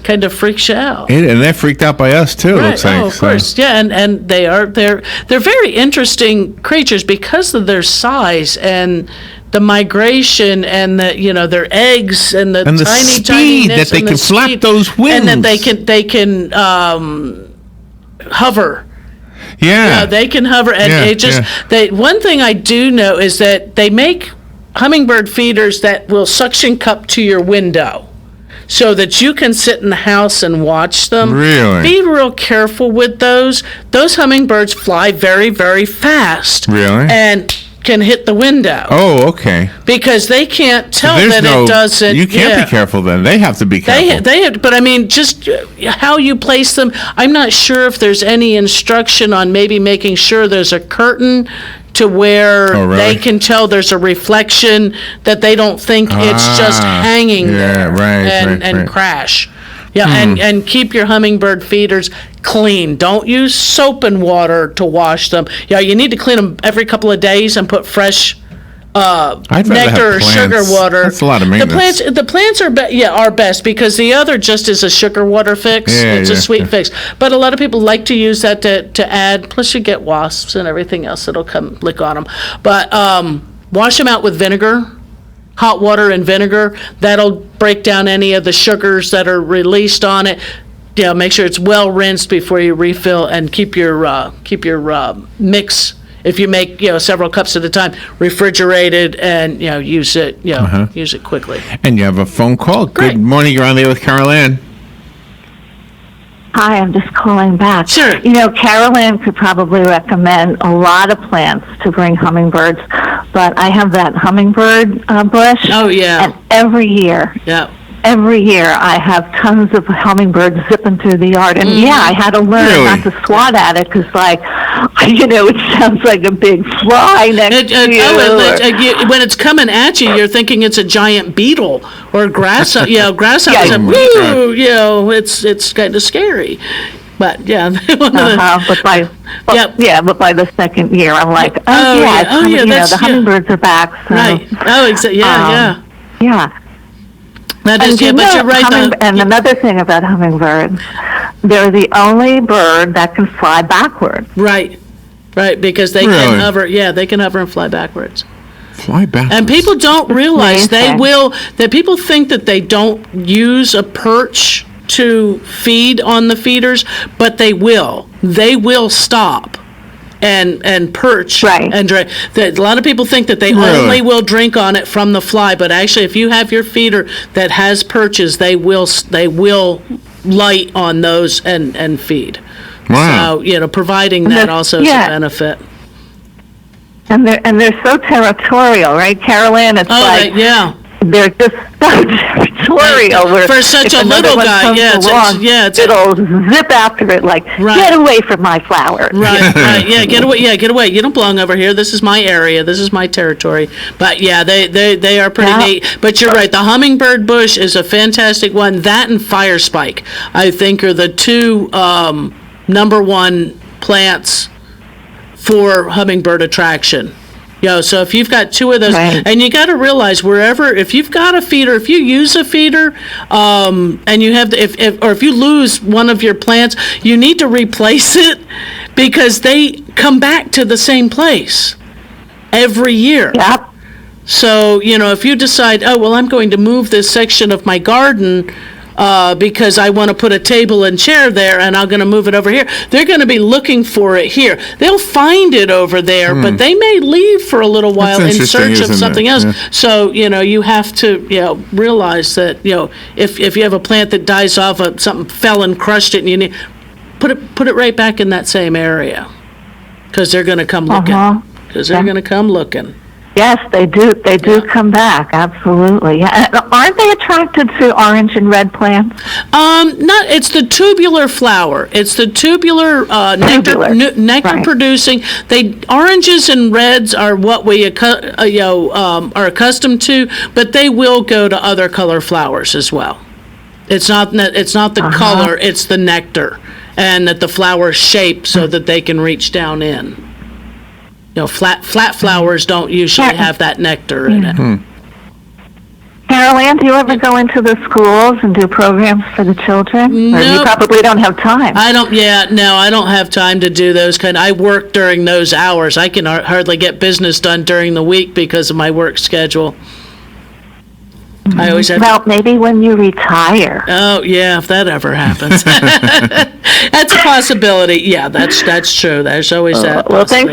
kind of freaks you out. And they're freaked out by us too. Right. Looks like. Oh, of course. Yeah, and they're very interesting creatures because of their size and the migration and their eggs and the tiny speed that they can flap those wings, and then they can hover. Yeah, they can hover, and one thing I do know is that they make hummingbird feeders that will suction cup to your window so that you can sit in the house and watch them. Really? Be real careful with those. Those hummingbirds fly very, very fast. Really? And can hit the window. Oh, okay. Because they can't tell that it doesn't. You can't be careful then. They have to be careful. They have, but just how you place them. I'm not sure if there's any instruction on maybe making sure there's a curtain to where they can tell there's a reflection that they don't think it's just hanging there and crash. Yeah, and keep your hummingbird feeders clean. Don't use soap and water to wash them. Yeah, you need to clean them every couple of days and put fresh nectar or sugar water. That's a lot of maintenance. The plants are are best because the other just is a sugar water fix. It's a sweet fix. But a lot of people like to use that to add. Plus, you get wasps and everything else that'll come lick on them. But wash them out with vinegar. Hot water and vinegar. That'll break down any of the sugars that are released on it. Make sure it's well rinsed before you refill, and keep your mix. If you make several cups at a time, refrigerated, and use it use it quickly. And you have a phone call. Great. Good morning. You're on there with Carol Ann. Hi, I'm just calling back. Sure. Carol Ann could probably recommend a lot of plants to bring hummingbirds, but I have that hummingbird bush. Oh, yeah. And every year I have tons of hummingbirds zipping through the yard. And I had to learn not to swat at it because, it sounds like a big fly next to you. When it's coming at you, you're thinking it's a giant beetle or grasshopper. Grasshoppers. It's kind of scary. But but by the second year, I'm like, the hummingbirds are back. So, right. Oh, exactly. Yeah. And you're right. And another thing about hummingbirds, they're the only bird that can fly backward. Right, because they can hover. Yeah, they can hover and fly backwards. Fly backwards. And people don't realize that people think that they don't use a perch to feed on the feeders, but they will. They will stop and perch and drink. A lot of people think that they only will drink on it from the fly, but actually, if you have your feeder that has perches, they will light on those and feed. Wow. So providing that also is a benefit. And they're so territorial, right, Carol Ann? It's they're just so territorial. For such a little guy, it'll zip after it like, get away from my flowers. Right, get away. You don't belong over here. This is my area. This is my territory. But they are pretty neat. But you're right. The hummingbird bush is a fantastic one. That and fire spike, I think, are the two number one plants for hummingbird attraction. So if you've got two of those, and you got to realize if you've got a feeder, if you use a feeder, and you have, if you lose one of your plants, you need to replace it because they come back to the same place every year. Yep. So, if you decide, I'm going to move this section of my garden because I want to put a table and chair there, and I'm going to move it over here. They're going to be looking for it here. They'll find it over there, but they may leave for a little while in search of something else. Yeah. So, you have to, realize that, if you have a plant that dies off, something fell and crushed it, and you need put it right back in that same area, because they're going to come looking. Because they're going to come looking. Yes, they do. They do come back. Absolutely. Yeah. Aren't they attracted to orange and red plants? It's the tubular flower. It's the tubular nectar producing. Oranges and reds are what we are accustomed to, but they will go to other color flowers as well. It's not the color. It's the nectar, and that the flower is shaped so that they can reach down in. Flat flowers don't usually have that nectar in it. Carol Ann, do you ever go into the schools and do programs for the children? No. Or you probably don't have time. I don't have time to do those I work during those hours. I can hardly get business done during the week because of my work schedule. I always have maybe when you retire. Oh, yeah, if that ever happens. That's a possibility. Yeah, that's true. There's always that. Well, thanks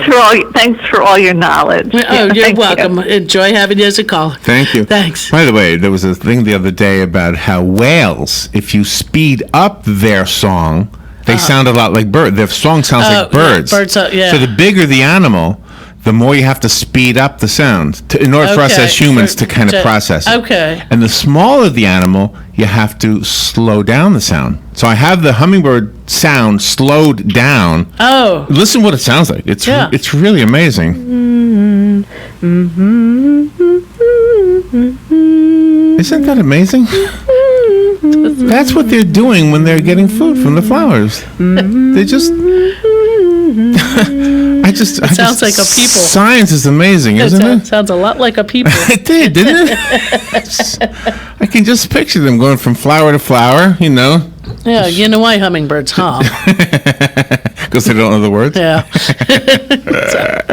for all your knowledge. Oh, you're welcome. Enjoy having you as a caller. Thank you. Thanks. By the way, there was a thing the other day about how whales, if you speed up their song, they sound a lot like birds. Their song sounds like birds. Yeah, birds, So the bigger the animal, the more you have to speed up the sound in order for us as humans to kind of process it. Okay. And the smaller the animal, you have to slow down the sound. So I have the hummingbird sound slowed down. Oh. Listen what it sounds like. It's really amazing. Isn't that amazing? That's what they're doing when they're getting food from the flowers. They just... It sounds like a people. Science is amazing, isn't it? Sounds a lot like a people. It did, didn't it? I can just picture them going from flower to flower, you know. Yeah, you know why hummingbirds hum? Because they don't know the words? Yeah. So,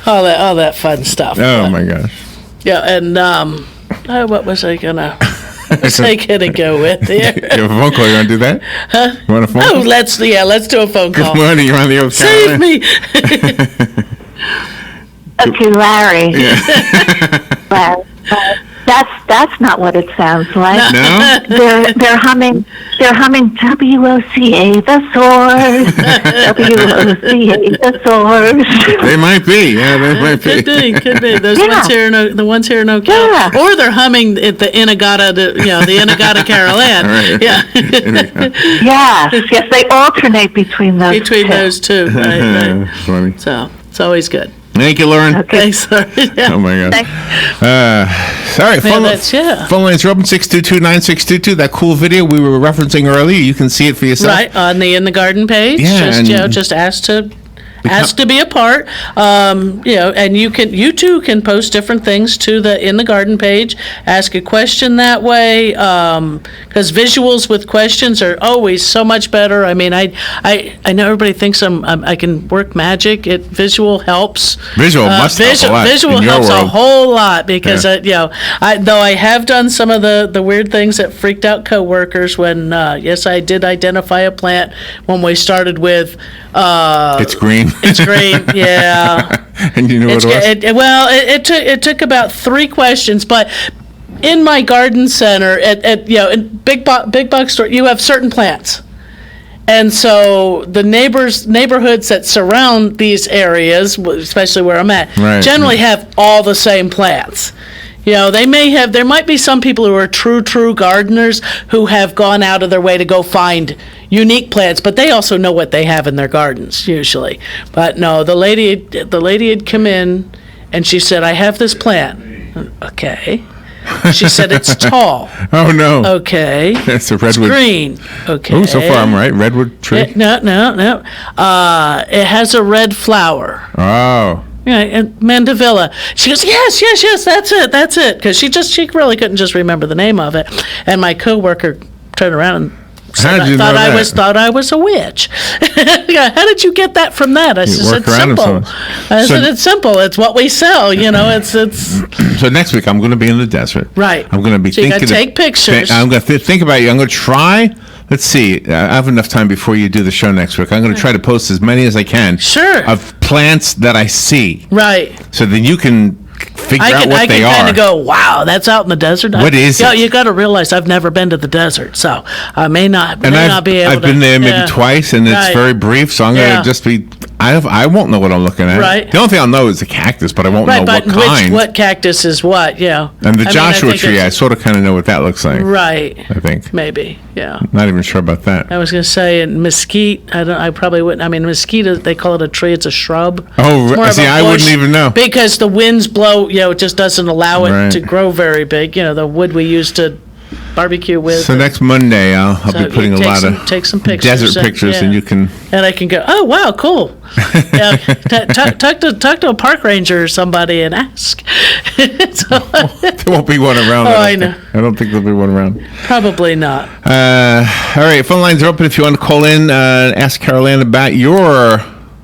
all that fun stuff. Oh, my gosh. Yeah, and what was I gonna go with here? You have a phone call, you want to do that? Huh? You want a phone call? Let's do a phone call. Good morning, you're on the old Save me! Okay, Larry. Yeah. Larry. That's not what it sounds like. No? They're humming WOCA the source. WOCA the source. They might be. Yeah, they might be. Could be. Those the ones here in Ocala. Yeah. Or they're humming at the Inagata, the Inagata Carol Ann. Right. Yeah. Yes, they alternate between those those two. Right. Funny. So it's always good. Thank you, Lauren. Okay. Thanks, Lauren. Yeah. Oh, my God. All right, phone lines are open, 622-9622. That cool video we were referencing earlier, you can see it for yourself. Right, on the In the Garden page. Yeah, just ask to be a part. And you too can post different things to the In the Garden page. Ask a question that way, because visuals with questions are always so much better. I mean, I know everybody thinks I can work magic. Visual helps. Visual must help a lot. Visual helps a whole lot because though I have done some of the weird things that freaked out coworkers when yes, I did identify a plant when we started with. It's green. It's green, yeah. And you knew what it was? It took about 3 questions, but in my garden center in big box store, you have certain plants. And so the neighborhoods that surround these areas, especially where I'm at, generally have all the same plants. There might be some people who are true gardeners who have gone out of their way to go find unique plants, but they also know what they have in their gardens usually. But no, the lady had come in and she said, "I have this plant." Okay. She said it's tall. Oh no. Okay. It's a redwood. It's green. Okay. Oh, so far I'm right. Redwood tree. No. It has a red flower. Oh. Yeah, and Mandevilla. She goes, yes, that's it. Because she really couldn't just remember the name of it. And my coworker turned around and said, thought I was a witch. How did you get that from that? I said, it's simple. It's simple. It's what we sell. It's. So next week I'm going to be in the desert. Right. I'm going to be thinking. You got to take pictures. I'm going to think about you. I'm going to try. Let's see. I have enough time before you do the show next week. I'm going to try to post as many as I can. Sure. Of plants that I see. Right. So then you can figure out what they are. I can kind of go, wow, that's out in the desert. What is it? You got to realize I've never been to the desert, so I may not be able to. I've been there maybe twice, and it's very brief, so I'm going to just be. I won't know what I'm looking at. Right. The only thing I'll know is the cactus, but I won't know what kind. What cactus is what? Yeah. And the Joshua tree, I sort of kind of know what that looks like. Right. I think. Maybe. Yeah. Not even sure about that. I was going to say, in mesquite, I probably wouldn't. I mean, mesquite, they call it a tree. It's a shrub. Oh, see, I wouldn't even know. Because the winds blow, it just doesn't allow it to grow very big. The wood we used to barbecue with. So next Monday, I'll be putting a lot of take some pictures, desert pictures, and you can. And I can go, oh wow, cool. Yeah, talk to a park ranger or somebody and ask. There won't be one around. I know. I don't think there'll be one around. Probably not. All right, phone lines are open if you want to call in. Ask Carol Ann about your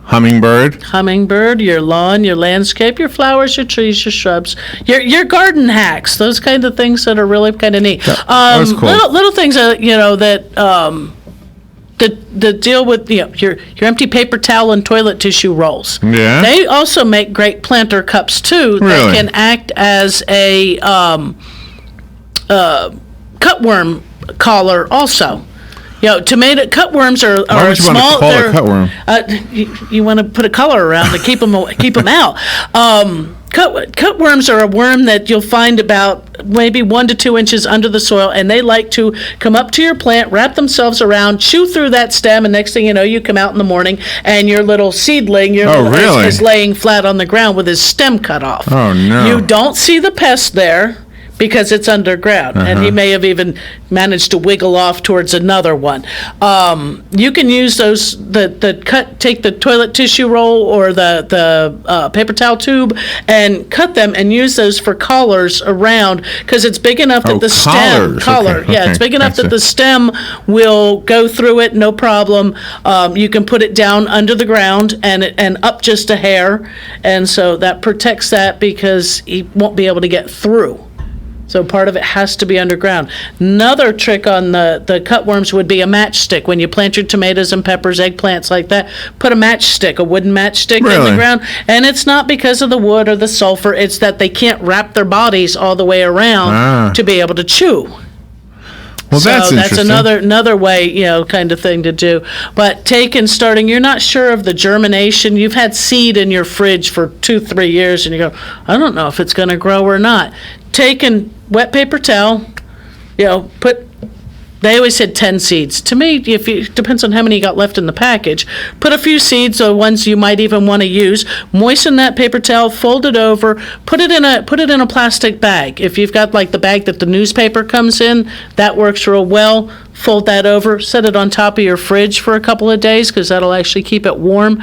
hummingbird, your lawn, your landscape, your flowers, your trees, your shrubs, your garden hacks, those kinds of things that are really kind of neat. That's cool. Little things that that deal with your empty paper towel and toilet tissue rolls. Yeah. They also make great planter cups too. Really? That can act as a cutworm collar also. Tomato cutworms are small. Want to call a cutworm? You want to put a collar around to keep them out. Cutworms are a worm that you'll find about maybe 1 to 2 inches under the soil, and they like to come up to your plant, wrap themselves around, chew through that stem, and next thing you know, you come out in the morning, and your little seedling is laying flat on the ground with his stem cut off. Oh, no. You don't see the pest there, because it's underground, and he may have even managed to wiggle off towards another one. You can use those, take the toilet tissue roll or the paper towel tube and cut them and use those for collars around, because it's big enough that the stem it's big enough that the stem will go through it, no problem. You can put it down under the ground and up just a hair, and so that protects that because he won't be able to get through. So part of it has to be underground. Another trick on the cutworms would be a matchstick. When you plant your tomatoes and peppers, eggplants like that, put a matchstick, a wooden matchstick in the ground. And it's not because of the wood or the sulfur. It's that they can't wrap their bodies all the way around to be able to chew. Well, so that's another way, kind of thing to do. But starting, you're not sure of the germination. You've had seed in your fridge for 2-3 years, and you go, I don't know if it's going to grow or not. Taking wet paper towel, they always said 10 seeds. To me, depends on how many you got left in the package. Put a few seeds, or ones you might even want to use. Moisten that paper towel, fold it over, put it in a plastic bag. If you've got like the bag that the newspaper comes in, that works real well. Fold that over, set it on top of your fridge for a couple of days, because that'll actually keep it warm.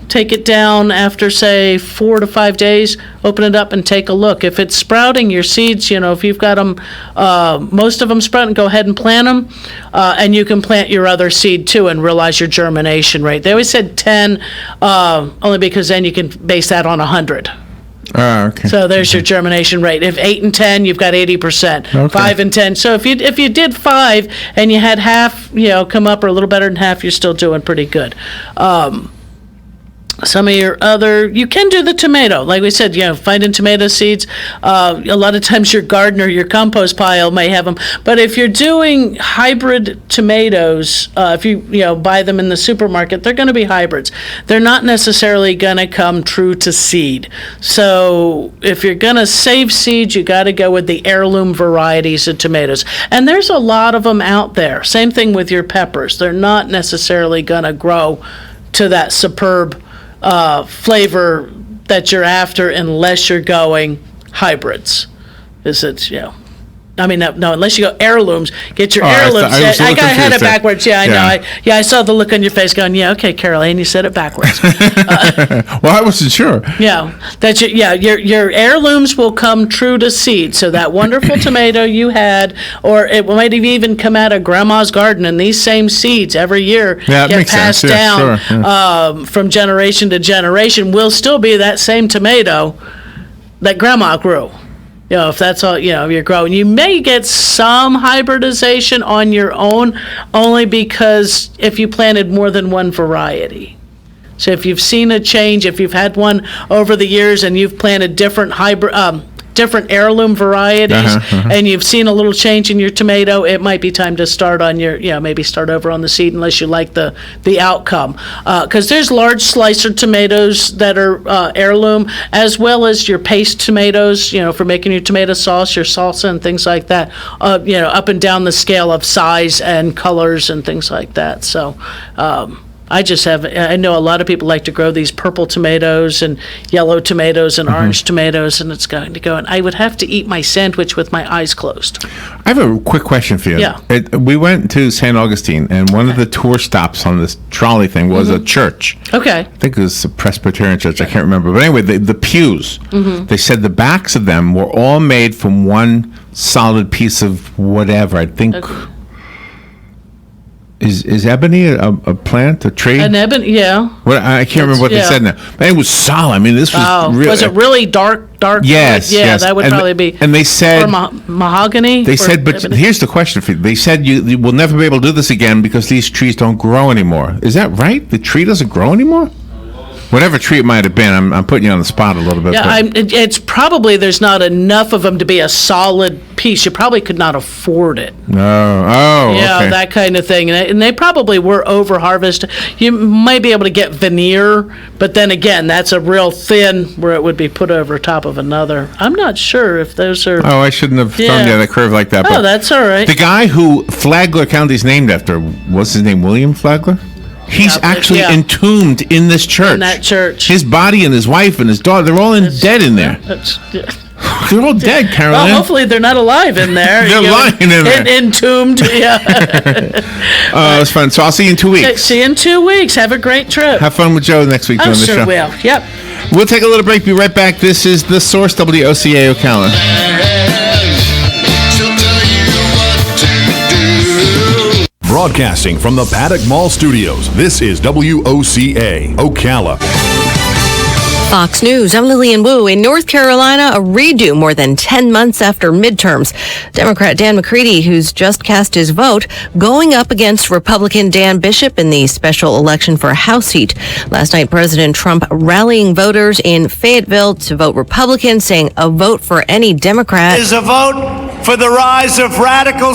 Take it down after, say, 4 to 5 days, open it up and take a look. If it's sprouting, your seeds, if you've got them, most of them sprouting, go ahead and plant them. And you can plant your other seed too and realize your germination rate. They always said 10, only because then you can base that on 100. Okay. So there's your germination rate. If 8 and 10, you've got 80%. Okay. 5 and 10. So if you did 5 and you had half, come up, or a little better than half, you're still doing pretty good. Some of your you can do the tomato. Like we said, finding tomato seeds. A lot of times your garden or your compost pile may have them. But if you're doing hybrid tomatoes, if you buy them in the supermarket, they're going to be hybrids. They're not necessarily going to come true to seed. So if you're going to save seeds, you got to go with the heirloom varieties of tomatoes. And there's a lot of them out there. Same thing with your peppers. They're not necessarily going to grow to that superb flavor that you're after unless you're going hybrids. Unless you go heirlooms, get your heirlooms. I had it backwards. Yeah, I know. I saw the look on your face going, okay, Caroline, you said it backwards. Well, I wasn't sure. Yeah, your heirlooms will come true to seed. So that wonderful tomato you had, or it might have even come out of grandma's garden, and these same seeds every year get passed down from generation to generation, will still be that same tomato that grandma grew. If that's all, you're growing. You may get some hybridization on your own, only because if you planted more than one variety. So if you've seen a change, if you've had one over the years and you've planted different different heirloom varieties, and you've seen a little change in your tomato, it might be time to start on maybe start over on the seed, unless you like the outcome. Because there's large slicer tomatoes that are heirloom, as well as your paste tomatoes, for making your tomato sauce, your salsa, and things like that, up and down the scale of size and colors and things like that. So, I know a lot of people like to grow these purple tomatoes and yellow tomatoes and orange tomatoes, and it's going to go. And I would have to eat my sandwich with my eyes closed. I have a quick question for you. Yeah. We went to St. Augustine, and one of the tour stops on this trolley thing was a church. Okay. I think it was a Presbyterian church. I can't remember. But anyway, the pews, they said the backs of them were all made from one solid piece of whatever. I think... Okay. Is ebony a plant, a tree? An ebony, yeah. Well, I can't remember what they said now. But it was solid. I mean, this was really... Was it really dark? Yes, yes. That would probably be... And they said... Or mahogany? They said, but ebony? Here's the question for you. They said you will never be able to do this again because these trees don't grow anymore. Is that right? The tree doesn't grow anymore? Whatever tree it might have been, I'm putting you on the spot a little bit. Yeah, it's probably there's not enough of them to be a solid piece. You probably could not afford it. No, yeah, okay. That kind of thing. And they probably were over harvested. You might be able to get veneer, but then again, that's a real thin where it would be put over top of another. I'm not sure if those are... Oh, I shouldn't have thrown you the curve like that. Oh, that's all right. The guy who Flagler County's named after, what's his name, William Flagler? He's actually entombed in this church. In that church. His body and his wife and his daughter, they're all dead in there. They're all dead, Carolyn. Well, hopefully they're not alive in there. They're lying in there. Entombed, yeah. It's fun. So I'll see you in 2 weeks. See you in 2 weeks. Have a great trip. Have fun with Joe next week doing the show. Sure will. Yep. We'll take a little break. Be right back. This is The Source, WOCA Ocala. Broadcasting from the Paddock Mall Studios, this is WOCA Ocala. Fox News, I'm Lillian Wu. In North Carolina, a redo more than 10 months after midterms. Democrat Dan McCready, who's just cast his vote, going up against Republican Dan Bishop in the special election for a House seat. Last night, President Trump rallying voters in Fayetteville to vote Republican, saying a vote for any Democrat is a vote for the rise of radical